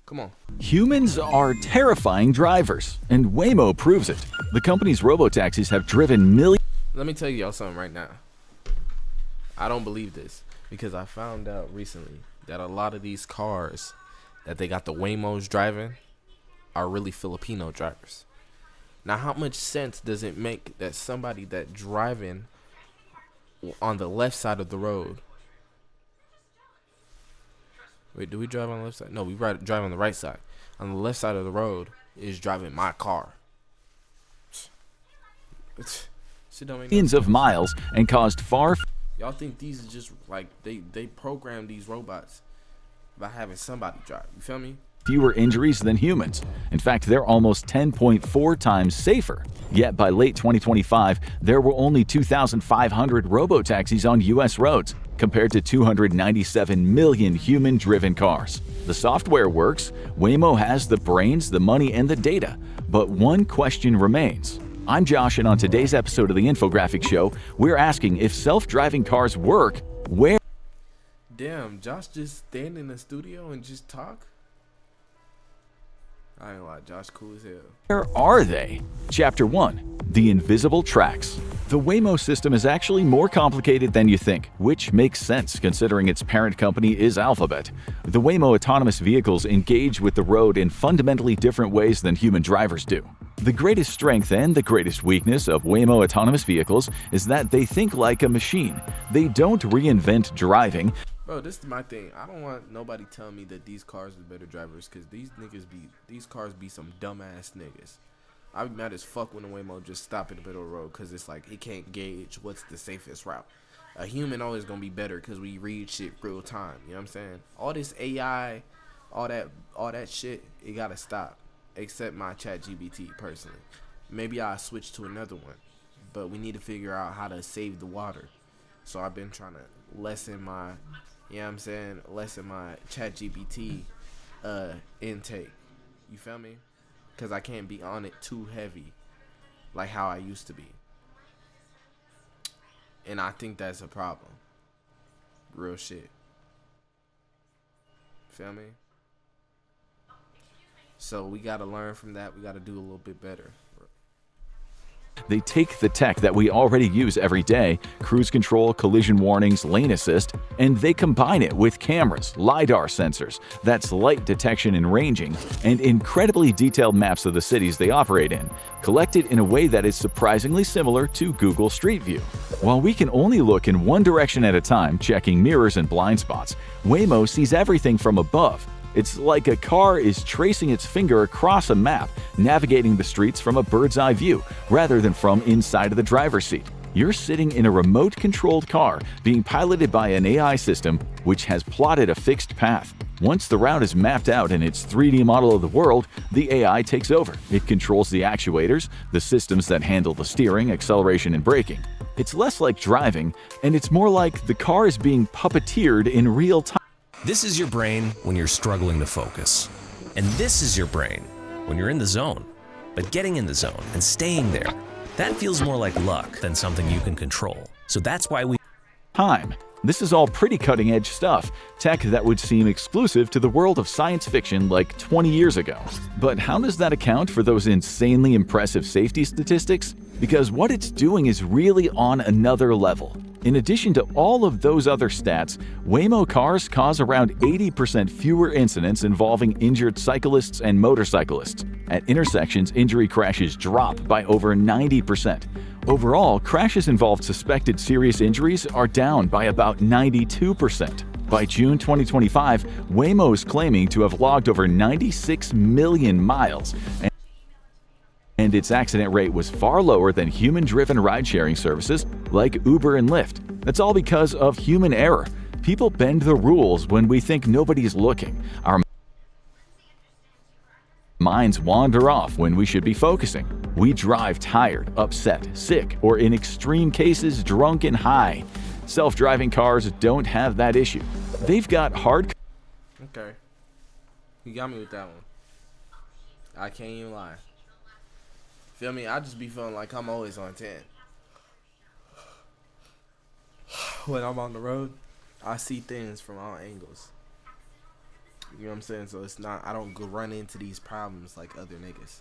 Come on. Humans are terrifying drivers, and Waymo proves it. The company's robotaxis have driven millions. Let me tell y'all something right now. I don't believe this because I found out recently that a lot of these cars that they got the Waymos driving are really Filipino drivers. Now, how much sense does it make that somebody that driving on the left side of the road? Wait, do we drive on the left side? No, we drive on the right side. On the left side of the road is driving my car. Shit don't make no Millions sense. of miles and caused far Y'all think these are just like they program these robots by having somebody drive? You feel me? fewer injuries than humans. In fact, they're almost 10.4 times safer. Yet by late 2025, there were only 2,500 robotaxis on U.S. roads, compared to 297 million human-driven cars. The software works, Waymo has the brains, the money, and the data. But one question remains. I'm Josh, and on today's episode of the Infographic Show, we're asking if self-driving cars work, where Damn, Josh just stand in the studio and just talk? I ain't gonna lie, Josh cool as hell. are they? Chapter 1. The Invisible Tracks. The Waymo system is actually more complicated than you think, which makes sense considering its parent company is Alphabet. The Waymo autonomous vehicles engage with the road in fundamentally different ways than human drivers do. The greatest strength and the greatest weakness of Waymo autonomous vehicles is that they think like a machine. They don't reinvent driving. Bro, this is my thing. I don't want nobody telling me that these cars are better drivers, because these cars be some dumbass niggas. I'd be mad as fuck when the Waymo just stop in the middle of the road, because it's like it can't gauge what's the safest route. A human always gonna be better because we read shit real time. You know what I'm saying? All this AI, all that shit, it gotta stop. Except my ChatGPT personally. Maybe I'll switch to another one, but we need to figure out how to save the water. So I've been trying to lessen my, you know what I'm saying, lessen my ChatGPT intake. You feel me? Because I can't be on it too heavy like how I used to be. And I think that's a problem. Real shit. Feel me? So we got to learn from that. We got to do a little bit better. They take the tech that we already use every day, cruise control, collision warnings, lane assist, and they combine it with cameras, LiDAR sensors, that's light detection and ranging, and incredibly detailed maps of the cities they operate in, collected in a way that is surprisingly similar to Google Street View. While we can only look in one direction at a time, checking mirrors and blind spots, Waymo sees everything from above. It's like a car is tracing its finger across a map, navigating the streets from a bird's eye view, rather than from inside of the driver's seat. You're sitting in a remote-controlled car, being piloted by an AI system which has plotted a fixed path. Once the route is mapped out in its 3D model of the world, the AI takes over. It controls the actuators, the systems that handle the steering, acceleration, and braking. It's less like driving, and it's more like the car is being puppeteered in real time. This is your brain when you're struggling to focus. And this is your brain when you're in the zone. But getting in the zone and staying there, that feels more like luck than something you can control. So that's why we Time. This is all pretty cutting-edge stuff, tech that would seem exclusive to the world of science fiction like 20 years ago. But how does that account for those insanely impressive safety statistics? Because what it's doing is really on another level. In addition to all of those other stats, Waymo cars cause around 80% fewer incidents involving injured cyclists and motorcyclists. At intersections, injury crashes drop by over 90%. Overall, crashes involved suspected serious injuries are down by about 92%. By June 2025, Waymo is claiming to have logged over 96 million miles, and its accident rate was far lower than human-driven ride-sharing services like Uber and Lyft. That's all because of human error. People bend the rules when we think nobody's looking. Our minds wander off when we should be focusing. We drive tired, upset, sick, or in extreme cases, drunk and high. Self-driving cars don't have that issue. They've got hard. Okay. You got me with that one. I can't even lie. Feel me? I just be feeling like I'm always on 10. When I'm on the road, I see things from all angles. You know what I'm saying? So it's not, I don't go run into these problems like other niggas.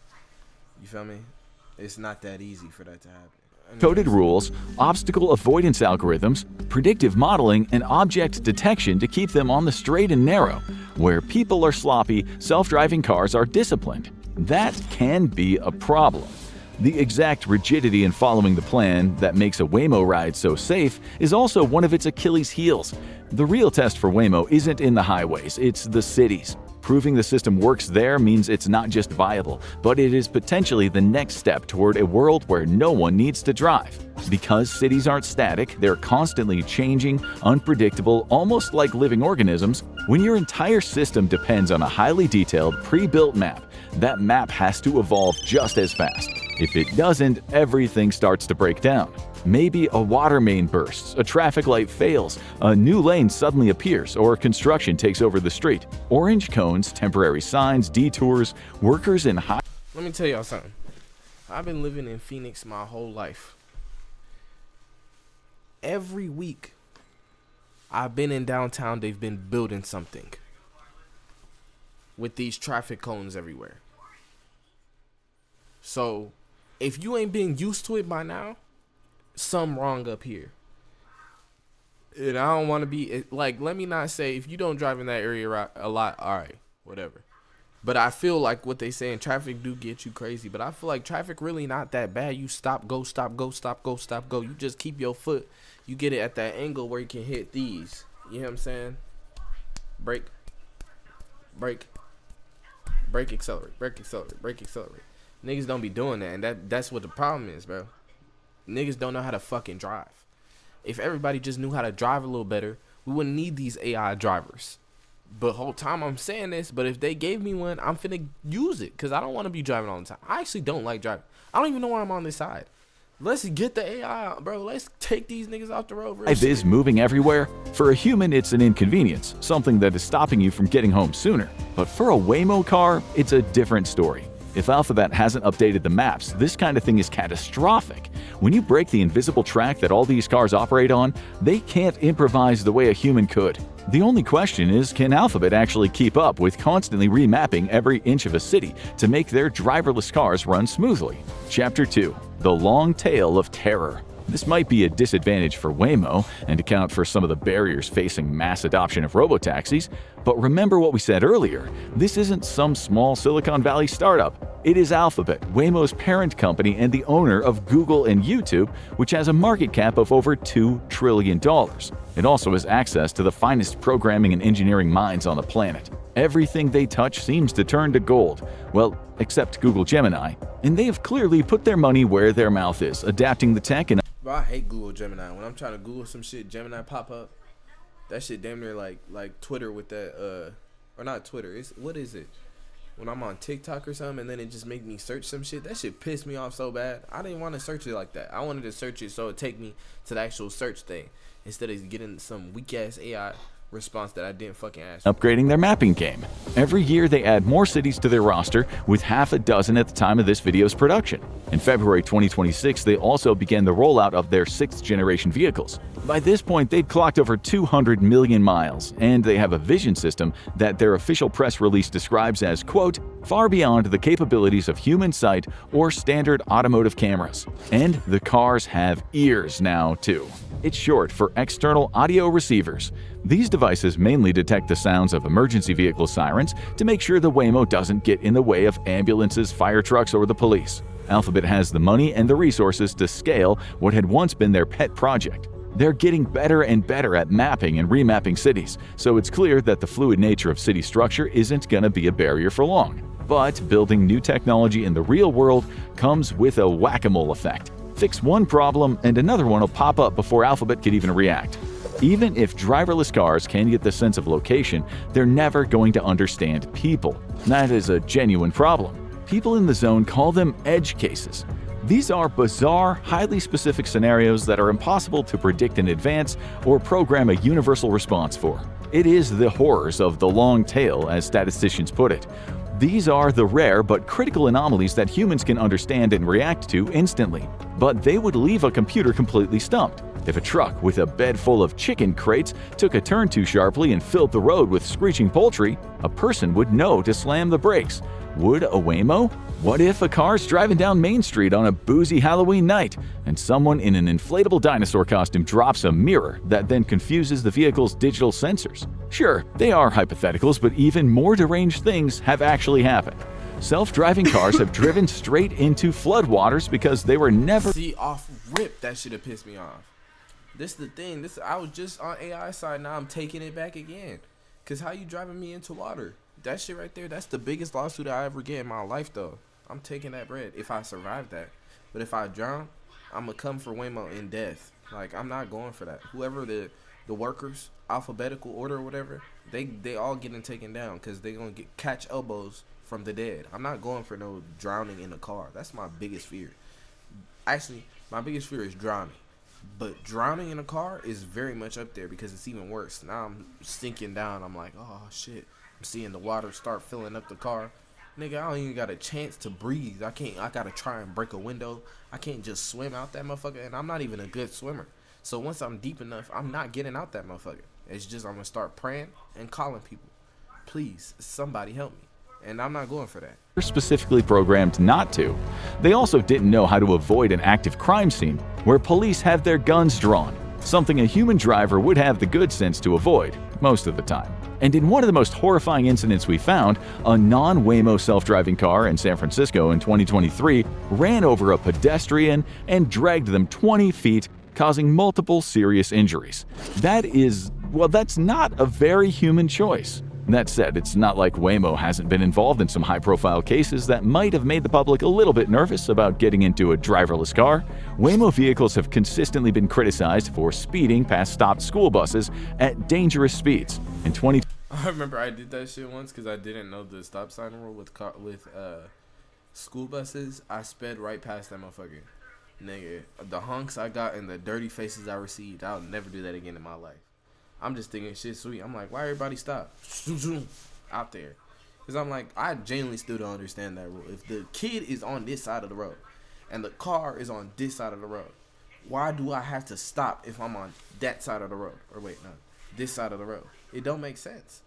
You feel me? It's not that easy for that to happen. Coded rules, obstacle avoidance algorithms, predictive modeling, and object detection to keep them on the straight and narrow. Where people are sloppy, self-driving cars are disciplined. That can be a problem. The exact rigidity in following the plan that makes a Waymo ride so safe is also one of its Achilles heels. The real test for Waymo isn't in the highways, it's the cities. Proving the system works there means it's not just viable, but it is potentially the next step toward a world where no one needs to drive. Because cities aren't static, they're constantly changing, unpredictable, almost like living organisms. When your entire system depends on a highly detailed, pre-built map, that map has to evolve just as fast. If it doesn't, everything starts to break down. Maybe a water main bursts, a traffic light fails, a new lane suddenly appears, or construction takes over the street. Orange cones, temporary signs, detours, workers in high... Let me tell y'all something. I've been living in Phoenix my whole life. Every week I've been in downtown, they've been building something with these traffic cones everywhere. So if you ain't been used to it by now, something wrong up here. And I don't want to be like, let me not say if you don't drive in that area a lot, all right, whatever. But I feel like what they say in traffic do get you crazy. But I feel like traffic really not that bad. You stop, go, stop, go, stop, go, stop, go. You just keep your foot. You get it at that angle where you can hit these. You know what I'm saying? Brake, brake, brake, accelerate, brake, accelerate, brake, accelerate. Niggas don't be doing that, and that's what the problem is, bro. Niggas don't know how to fucking drive. If everybody just knew how to drive a little better, we wouldn't need these AI drivers. But whole time I'm saying this, but if they gave me one, I'm finna use it, because I don't want to be driving all the time. I actually don't like driving. I don't even know why I'm on this side. Let's get the AI out, bro. Let's take these niggas off the road. Life is moving everywhere. For a human, it's an inconvenience, something that is stopping you from getting home sooner. But for a Waymo car, it's a different story. If Alphabet hasn't updated the maps, this kind of thing is catastrophic. When you break the invisible track that all these cars operate on, they can't improvise the way a human could. The only question is, can Alphabet actually keep up with constantly remapping every inch of a city to make their driverless cars run smoothly? Chapter 2. The Long Tail of Terror. This might be a disadvantage for Waymo and account for some of the barriers facing mass adoption of robotaxis, but remember what we said earlier, this isn't some small Silicon Valley startup. It is Alphabet, Waymo's parent company and the owner of Google and YouTube, which has a market cap of over $2 trillion. It also has access to the finest programming and engineering minds on the planet. Everything they touch seems to turn to gold. Well, except Google Gemini. And they have clearly put their money where their mouth is, adapting the tech and... Bro, I hate Google Gemini. When I'm trying to Google some shit, Gemini pop up. That shit damn near like Twitter with that, or not Twitter. What is it? When I'm on TikTok or something and then it just make me search some shit, that shit pissed me off so bad. I didn't want to search it like that. I wanted to search it so it'd take me to the actual search thing instead of getting some weak ass AI response that I didn't fucking ask for. Upgrading their mapping game. Every year they add more cities to their roster, with half a dozen at the time of this video's production. In February 2026, they also began the rollout of their 6th generation vehicles. By this point, they'd clocked over 200 million miles, and they have a vision system that their official press release describes as, quote, far beyond the capabilities of human sight or standard automotive cameras. And the cars have ears now, too. It's short for external audio receivers. These devices mainly detect the sounds of emergency vehicle sirens to make sure the Waymo doesn't get in the way of ambulances, fire trucks, or the police. Alphabet has the money and the resources to scale what had once been their pet project. They're getting better and better at mapping and remapping cities, so it's clear that the fluid nature of city structure isn't going to be a barrier for long. But building new technology in the real world comes with a whack-a-mole effect. Fix one problem and another one will pop up before Alphabet could even react. Even if driverless cars can get the sense of location, they're never going to understand people. That is a genuine problem. People in the zone call them edge cases. These are bizarre, highly specific scenarios that are impossible to predict in advance or program a universal response for. It is the horrors of the long tail, as statisticians put it. These are the rare but critical anomalies that humans can understand and react to instantly, but they would leave a computer completely stumped. If a truck with a bed full of chicken crates took a turn too sharply and filled the road with screeching poultry, a person would know to slam the brakes. Would a Waymo? What if a car's driving down Main Street on a boozy Halloween night and someone in an inflatable dinosaur costume drops a mirror that then confuses the vehicle's digital sensors? Sure, they are hypotheticals, but even more deranged things have actually happened. Self-driving cars have driven straight into floodwaters because they were never... See, off rip, that should have pissed me off. This is the thing. I was just on AI side, now I'm taking it back again. Because how you driving me into water? That shit right there, that's the biggest lawsuit I ever get in my life, though. I'm taking that bread if I survive that. But if I drown, I'm going to come for Waymo in death. Like, I'm not going for that. Whoever the workers, alphabetical order or whatever, they all getting taken down because they going to catch elbows from the dead. I'm not going for no drowning in a car. That's my biggest fear. Actually, my biggest fear is drowning. But drowning in a car is very much up there because it's even worse. Now I'm sinking down. I'm like, oh, shit. I'm seeing the water start filling up the car. Nigga, I don't even got a chance to breathe. I gotta try and break a window. I can't just swim out that motherfucker, and I'm not even a good swimmer. So once I'm deep enough, I'm not getting out that motherfucker. It's just I'm gonna start praying and calling people. Please, somebody help me. And I'm not going for that. They're specifically programmed not to. They also didn't know how to avoid an active crime scene where police have their guns drawn, something a human driver would have the good sense to avoid most of the time. And in one of the most horrifying incidents we found, a non-Waymo self-driving car in San Francisco in 2023 ran over a pedestrian and dragged them 20 feet, causing multiple serious injuries. That's not a very human choice. That said, it's not like Waymo hasn't been involved in some high-profile cases that might have made the public a little bit nervous about getting into a driverless car. Waymo vehicles have consistently been criticized for speeding past stopped school buses at dangerous speeds. In I remember I did that shit once because I didn't know the stop sign rule with school buses. I sped right past that motherfucker. Nigga, the honks I got and the dirty faces I received, I'll never do that again in my life. I'm just thinking shit sweet. I'm like, why everybody stop? Out there. Because I'm like, I genuinely still don't understand that rule. If the kid is on this side of the road and the car is on this side of the road, why do I have to stop if I'm on that side of the road? Or wait, no, this side of the road. It don't make sense.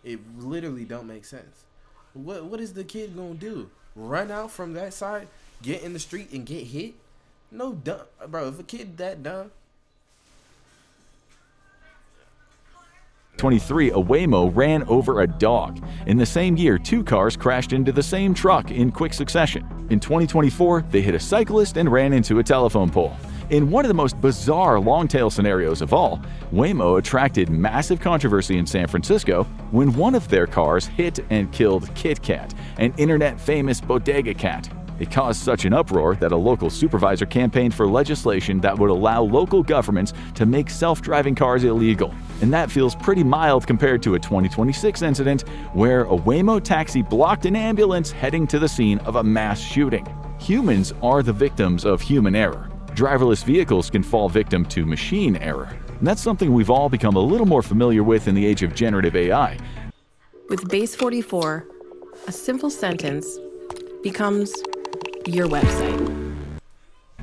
It literally don't make sense. What is the kid gonna do? Run out from that side, get in the street and get hit? No, dumb, bro. If a kid that dumb. 2023, a Waymo ran over a dog. In the same year, 2 cars crashed into the same truck in quick succession. In 2024, they hit a cyclist and ran into a telephone pole. In one of the most bizarre long-tail scenarios of all, Waymo attracted massive controversy in San Francisco when one of their cars hit and killed Kit Kat, an internet-famous bodega cat. It caused such an uproar that a local supervisor campaigned for legislation that would allow local governments to make self-driving cars illegal. And that feels pretty mild compared to a 2026 incident where a Waymo taxi blocked an ambulance heading to the scene of a mass shooting. Humans are the victims of human error. Driverless vehicles can fall victim to machine error. And that's something we've all become a little more familiar with in the age of generative AI. With Base 44, a simple sentence becomes your website.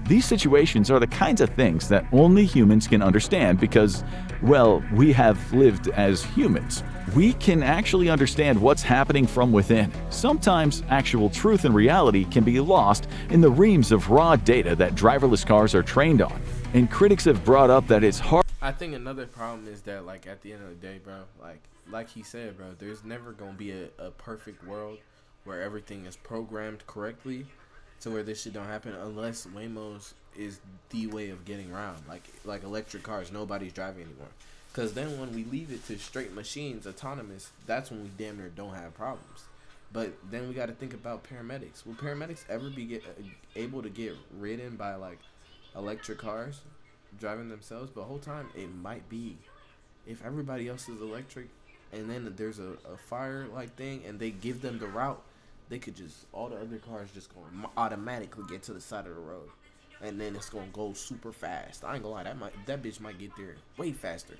These situations are the kinds of things that only humans can understand because, well, we have lived as humans. We can actually understand what's happening from within. Sometimes actual truth and reality can be lost in the reams of raw data that driverless cars are trained on. And critics have brought up that it's hard. I think another problem is that, like, at the end of the day, bro, like he said, bro, there's never gonna be a perfect world where everything is programmed correctly to where this shit don't happen unless Waymo's is the way of getting around. Like electric cars, nobody's driving anymore. Because then when we leave it to straight machines, autonomous, that's when we damn near don't have problems. But then we got to think about paramedics. Will paramedics ever be able to get ridden by, like, electric cars driving themselves? But the whole time, it might be. If everybody else is electric and then there's a fire-like thing and they give them the route, they could just, all the other cars just going to automatically get to the side of the road. And then it's going to go super fast. I ain't going to lie, that bitch might get there way faster.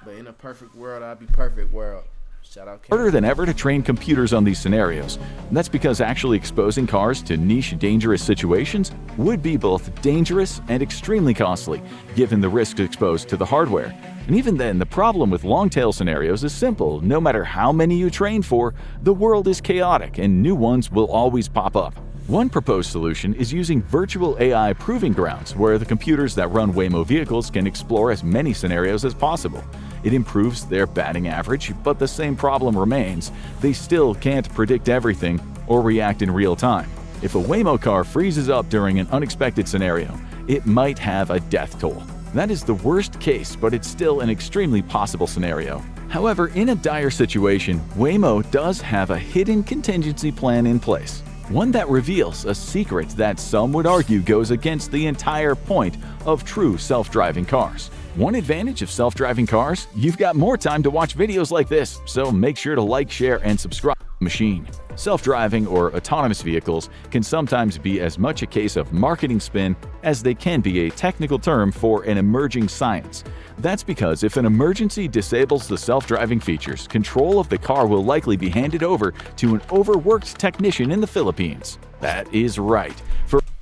But in a perfect world, I'd be perfect world. Shout out harder than ever to train computers on these scenarios. That's because actually exposing cars to niche, dangerous situations would be both dangerous and extremely costly, given the risks exposed to the hardware. And even then, the problem with long-tail scenarios is simple. No matter how many you train for, the world is chaotic and new ones will always pop up. One proposed solution is using virtual AI proving grounds, where the computers that run Waymo vehicles can explore as many scenarios as possible. It improves their batting average, but the same problem remains. They still can't predict everything or react in real time. If a Waymo car freezes up during an unexpected scenario, it might have a death toll. That is the worst case, but it's still an extremely possible scenario. However, in a dire situation, Waymo does have a hidden contingency plan in place. One that reveals a secret that some would argue goes against the entire point of true self-driving cars. One advantage of self-driving cars? You've got more time to watch videos like this, so make sure to like, share, and subscribe to the machine. Self-driving or autonomous vehicles can sometimes be as much a case of marketing spin as they can be a technical term for an emerging science. That's because if an emergency disables the self-driving features, control of the car will likely be handed over to an overworked technician in the Philippines. That is right.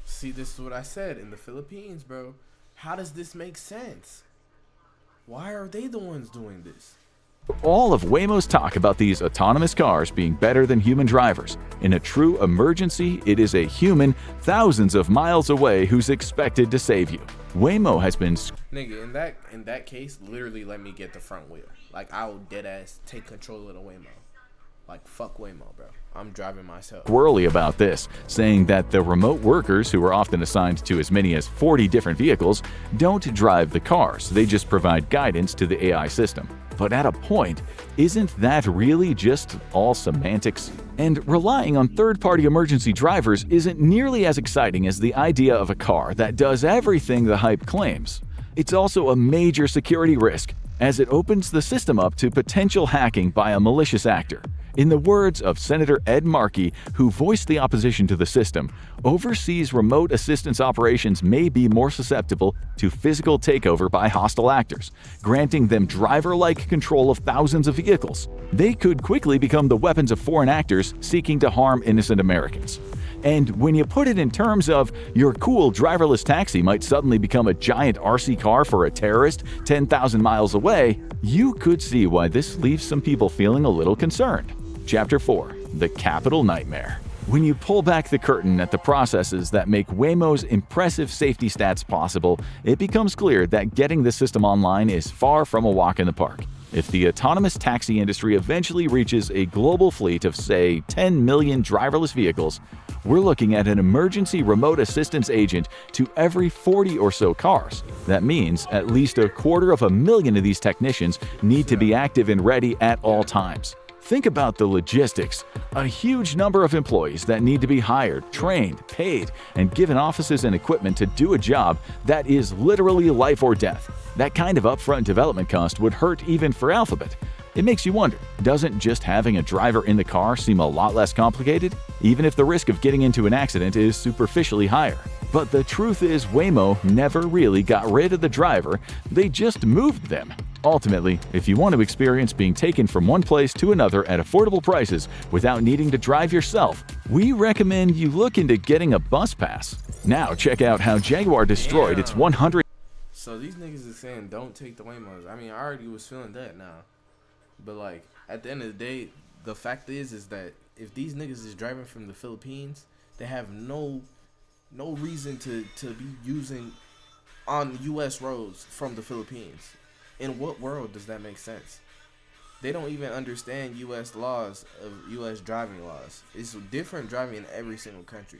See, this is what I said, in the Philippines, bro. How does this make sense? Why are they the ones doing this? All of Waymo's talk about these autonomous cars being better than human drivers. In a true emergency, it is a human thousands of miles away who's expected to save you. Waymo has been Nigga, in that case, literally let me get the front wheel. Like, I will deadass take control of the Waymo. Like, fuck Waymo, bro. I'm driving myself. Squirrely about this, saying that the remote workers, who are often assigned to as many as 40 different vehicles, don't drive the cars. They just provide guidance to the AI system. But at a point, isn't that really just all semantics? And relying on third-party emergency drivers isn't nearly as exciting as the idea of a car that does everything the hype claims. It's also a major security risk, as it opens the system up to potential hacking by a malicious actor. In the words of Senator Ed Markey, who voiced the opposition to the system, overseas remote assistance operations may be more susceptible to physical takeover by hostile actors, granting them driver-like control of thousands of vehicles. They could quickly become the weapons of foreign actors seeking to harm innocent Americans. And when you put it in terms of your cool driverless taxi might suddenly become a giant RC car for a terrorist 10,000 miles away, you could see why this leaves some people feeling a little concerned. Chapter 4. The Capital Nightmare. When you pull back the curtain at the processes that make Waymo's impressive safety stats possible, it becomes clear that getting the system online is far from a walk in the park. If the autonomous taxi industry eventually reaches a global fleet of, say, 10 million driverless vehicles, we're looking at an emergency remote assistance agent to every 40 or so cars. That means at least 250,000 of these technicians need to be active and ready at all times. Think about the logistics. A huge number of employees that need to be hired, trained, paid, and given offices and equipment to do a job that is literally life or death. That kind of upfront development cost would hurt even for Alphabet. It makes you wonder, doesn't just having a driver in the car seem a lot less complicated, even if the risk of getting into an accident is superficially higher? But the truth is, Waymo never really got rid of the driver, they just moved them. Ultimately, if you want to experience being taken from one place to another at affordable prices without needing to drive yourself, we recommend you look into getting a bus pass. Now check out how Jaguar destroyed its 100. So these niggas is saying don't take the Waymos. I mean, I already was feeling that now. But like, at the end of the day, the fact is that if these niggas is driving from the Philippines, they have no reason to be using on U.S. roads from the Philippines. In what world does that make sense? They don't even understand U.S. laws of U.S. driving laws. It's different driving in every single country.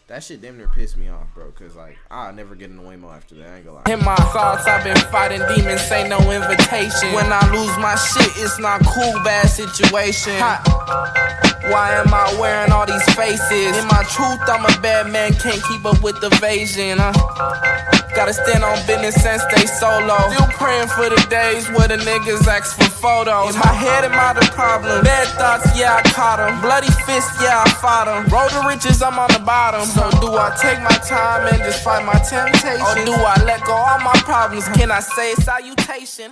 That shit damn near pissed me off, bro, because, like, I'll never get in the Waymo after that. I ain't gonna lie. In my thoughts, I've been fighting demons, say no invitation. When I lose my shit, it's not cool, bad situation. Why am I wearing all these faces? In my truth, I'm a bad man, can't keep up with the evasion, Gotta stand on business and stay solo. Still praying for the days where the niggas ask for photos. In my head, am I the problem? Bad thoughts, yeah, I caught them. Bloody fists, yeah, I fought them. Road to riches, I'm on the bottom. So do I take my time and just fight my temptation? Or do I let go all my problems? Can I say salutation?